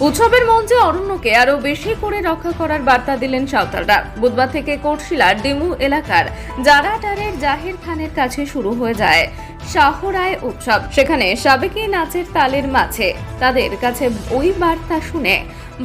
উৎসবের মঞ্চে অরণ্যকে আরো বেশি করে রক্ষা করার বার্তা দিলেন সাঁওতালরা। বুধবার থেকে কোটশিলার ডিমু এলাকার জারাটারের জাহির খানের কাছে শুরু হয়ে যায় শাহরায় উৎসব। সেখানে সাবেকি নাচের তালের মাঝে তাদের কাছে ওই বার্তা শুনে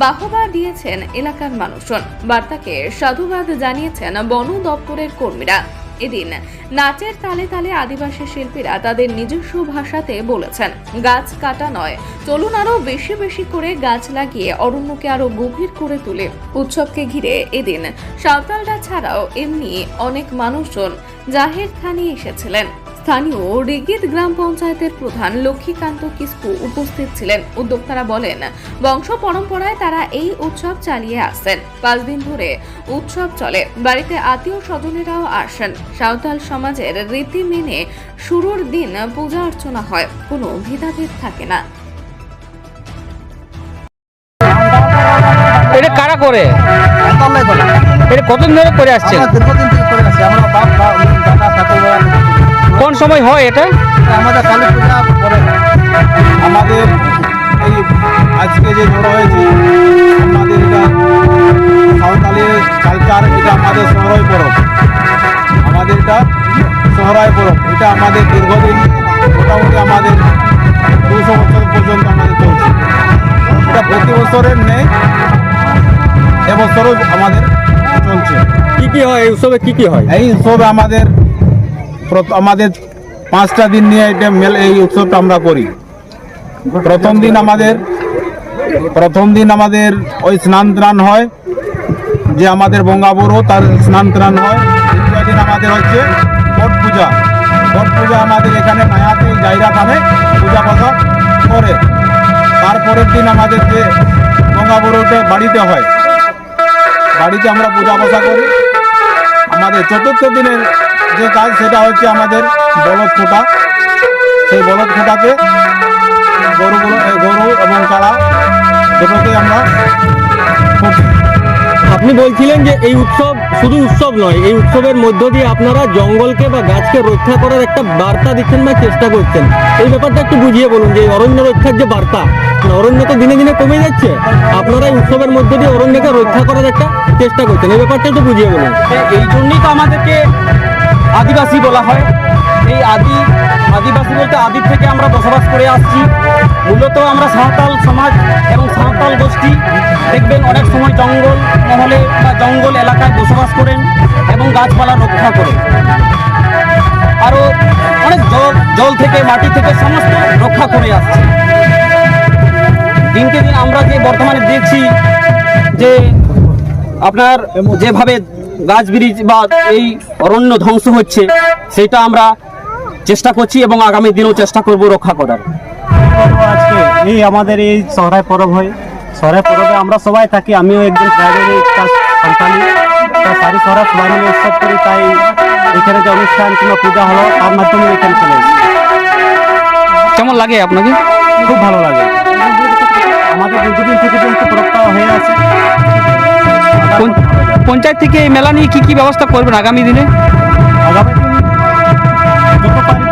বাহবা দিয়েছেন এলাকার মানুষজন। বার্তাকে সাধুবাদ জানিয়েছেন বন দপ্তরের কর্মীরা। এদিন নাচের তালে তালে আদিবাসী শিল্পীরা তাদের নিজস্ব ভাষাতে বলেছেন, গাছ কাটা নয়, চলুন আরো বেশি বেশি করে গাছ লাগিয়ে অরণ্যকে আরো গভীর করে তুলে। উৎসবকে ঘিরে এদিন সাঁওতালরা ছাড়াও এমনি অনেক মানুষজন জাহের খানে এসেছিলেন। স্থানীয় রিগিত গ্রাম পঞ্চায়েতের প্রধান লক্ষ্মীকান্ত কিস্কু উপস্থিত ছিলেন। উদ্যোক্তারা বলেন, বংশ পরম্পরায় তারা এই উৎসব চালিয়ে আসছেন। 5 দিন ধরে উৎসব চলে, বাড়িতে আত্মীয় স্বজনেরাও আসেন। সাঁওতাল সমাজের রীতি মেনে শুরুর দিন পূজা অর্চনা হয়, কোনো ভেদাভেদ থাকে না। এটা কারা করে? এটা কতদিন ধরে করে আসছে? দীর্ঘদিন থেকে করে আসছে। আমরা বাপ দাদা ঠাকুররা। কোন সময় হয় এটা? আমাদের কালী পূজা পরে আমাদের এই আজকে যে বড় হয়েছে আমাদের এটা সাঁওতালের কালচার, এটা আমাদের সহরাই পরব। আমাদের এটা সহরাই পরব, এটা আমাদের দীর্ঘদিন মোটামুটি আমাদের 200 বছর পর্যন্ত আমাদের চলছে। এটা প্রতি বছরের নেই, এবছরও আমাদের চলছে। কি কি হয় এই উৎসবে? কি কি হয় এই উৎসবে আমাদের 5টা দিন নিয়ে এটা এই উৎসবটা আমরা করি। প্রথম দিন আমাদের ওই স্নান ত্রাণ হয়, যে আমাদের বঙ্গা বুড়ো তার স্নান ত্রাণ হয়। দ্বিতীয় দিন আমাদের হচ্ছে পট পূজা। পট পূজা আমাদের এখানে মায়াতে জায়গা থানে পূজা পাঠা করে। তারপরের দিন আমাদের যে বঙ্গা বুড়োটা বাড়িতে হয়, বাড়িতে আমরা পূজা পাঠা করি। আমাদের চতুর্থ দিনের যে কাজ সেটা হচ্ছে আমাদের বলদ ফোঁটা। সেই বলদ ফোঁটাতে গরু এবং কাড়া দুটোকে আমরা করছি। আপনি বলছিলেন যে এই উৎসব শুধু উৎসব নয়, এই উৎসবের মধ্য দিয়ে আপনারা জঙ্গলকে বা গাছকে রক্ষা করার একটা বার্তা দিচ্ছেন বা চেষ্টা করছেন। এই ব্যাপারটা একটু বুঝিয়ে বলুন যে এই অরণ্য রক্ষার যে বার্তা, অরণ্য তো দিনে দিনে কমে যাচ্ছে, আপনারা এই উৎসবের মধ্য দিয়ে অরণ্যকে রক্ষা করার একটা চেষ্টা করছেন। এই ব্যাপারটা একটু বুঝিয়ে বলুন। এই জন্যই তো আমাদেরকে আদিবাসী বলা হয়। এই আদিবাসী বলতে আদি থেকে আমরা বসবাস করে আসছি। মূলত আমরা সাঁওতাল সমাজ এবং সাঁওতাল গোষ্ঠী দেখবেন অনেক সময় জঙ্গল মহলে বা জঙ্গল এলাকায় বসবাস করেন এবং গাছপালা রক্ষা করেন। আরও অনেক জল থেকে মাটি থেকে সমস্ত রক্ষা করে আসছে। দিনকে দিন আমরা যে বর্তমানে দেখছি যে আপনার যেভাবে গাছ ব্রিজ বা এই অরণ্য ধ্বংস হচ্ছে, সেটা আমরা চেষ্টা করছি এবং আগামী দিনেও চেষ্টা করব রক্ষা করার। আজকে এই আমাদের এই সহরাই পরব হয়। সহরাই পরবে আমরা সবাই থাকি, আমিও একজন ট্রাইবেল সাঁওতালি, সারি সহরা সবাই মিলে উৎসব করি। তাই এখানে যে অনুষ্ঠান কিংবা পূজা হলো তার মাধ্যমে এখানে চলে এসেছি। কেমন লাগে আপনাকে? খুব ভালো লাগে। আমাদের দীর্ঘদিন থেকে কিন্তু পরবটা হয়ে আছে। পঞ্চায়েত থেকে এই মেলা নিয়ে কি কি ব্যবস্থা করবেন আগামী দিনে? আগামী দিন যত পারি